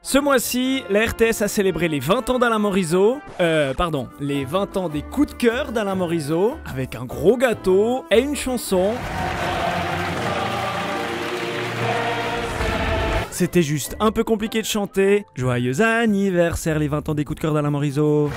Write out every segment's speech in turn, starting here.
Ce mois-ci, la RTS a célébré les 20 ans d'Alain Morisot, les 20 ans des coups de cœur d'Alain Morisot, avec un gros gâteau et une chanson. C'était juste un peu compliqué de chanter. Joyeux anniversaire, les 20 ans des coups de cœur d'Alain Morisot.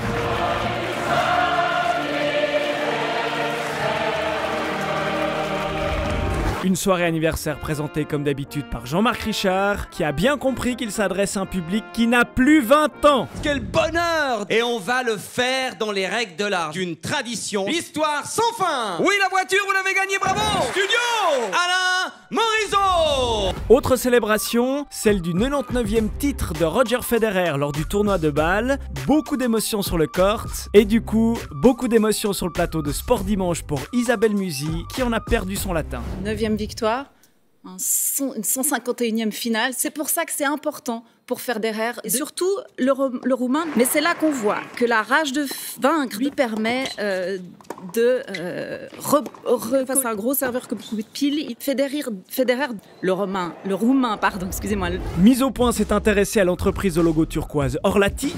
Une soirée anniversaire présentée comme d'habitude par Jean-Marc Richard, qui a bien compris qu'il s'adresse à un public qui n'a plus 20 ans. Quel bonheur! Et on va le faire dans les règles de l'art, d'une tradition, l'histoire sans fin. Oui, la voiture, vous l'avez gagnée, bravo! Studio Alain Morisot! Autre célébration, celle du 99e titre de Roger Federer lors du tournoi de Bâle. Beaucoup d'émotions sur le court, et du coup, beaucoup d'émotions sur le plateau de Sport Dimanche pour Isabelle Musi, qui en a perdu son latin. 9e victoire, une 151e finale. C'est pour ça que c'est important pour Federer, et surtout le Roumain. Mais c'est là qu'on voit que la rage de vaincre lui permet face à un gros serveur comme coup de pile, Federer, le Roumain, pardon, excusez-moi. Mise au point s'est intéressé à l'entreprise au logo turquoise Orlati.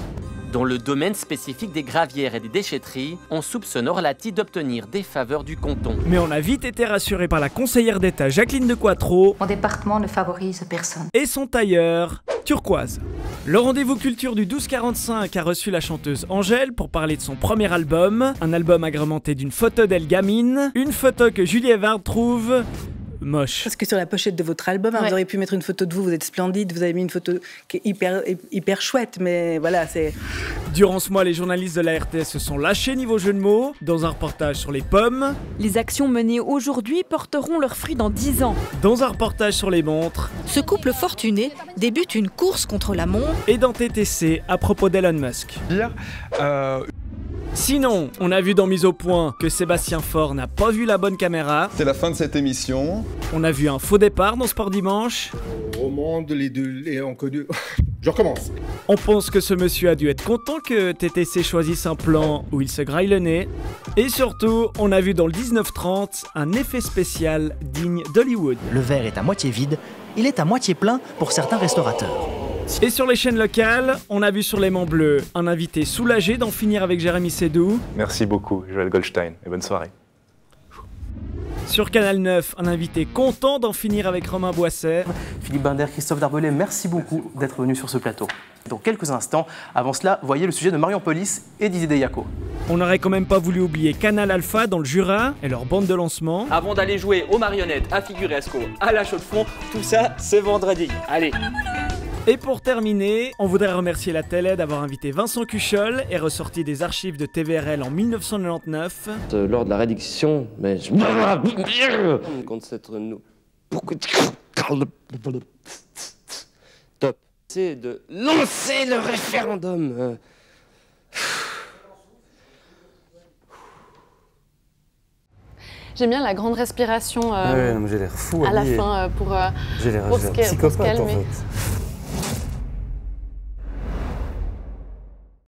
Dans le domaine spécifique des gravières et des déchetteries, on soupçonne Orlati d'obtenir des faveurs du canton. Mais on a vite été rassuré par la conseillère d'État Jacqueline de Quattro. Mon département ne favorise personne. Et son tailleur, Turquoise. Le rendez-vous culture du 12-45 a reçu la chanteuse Angèle pour parler de son premier album. Un album agrémenté d'une photo d'elle gamine. Une photo que Julie Evard trouve moche. Parce que sur la pochette de votre album, vous auriez pu mettre une photo de vous, vous êtes splendide, vous avez mis une photo qui est hyper chouette, mais voilà, c'est... Durant ce mois, les journalistes de la RTS se sont lâchés niveau jeu de mots, dans un reportage sur les pommes. Les actions menées aujourd'hui porteront leurs fruits dans 10 ans. Dans un reportage sur les montres. Ce couple fortuné débute une course contre la montre. Et dans TTC, à propos d'Elon Musk. Sinon, on a vu dans Mise au point que Sébastien Faure n'a pas vu la bonne caméra. C'est la fin de cette émission. On a vu un faux départ dans Sport Dimanche. Roman de les deux et en connu. Je recommence. On pense que ce monsieur a dû être content que TTC choisisse un plan où il se graille le nez. Et surtout, on a vu dans le 19-30 un effet spécial digne d'Hollywood. Le verre est à moitié vide, il est à moitié plein pour certains restaurateurs. Et sur les chaînes locales, on a vu sur l'aimant bleu un invité soulagé d'en finir avec Jérémy Sédou. Merci beaucoup, Joël Goldstein, et bonne soirée. Sur Canal 9, un invité content d'en finir avec Romain Boisset. Philippe Binder, Christophe Darbelet, merci beaucoup d'être venus sur ce plateau. Dans quelques instants, avant cela, voyez le sujet de Marion Polis et Didier Deyako. On n'aurait quand même pas voulu oublier Canal Alpha dans le Jura et leur bande de lancement. Avant d'aller jouer aux marionnettes, à Figuresco, à la Chaux-de-Fonds, tout ça, c'est vendredi. Allez. Et pour terminer, on voudrait remercier la télé d'avoir invité Vincent Cuchol et ressorti des archives de TVRL en 1999. Lors de la rédaction, mais je... Contre cette... Top. C'est de lancer le référendum. J'aime bien la grande respiration j'ai l'air fou à la fin pour se calmer. psychopathe en fait.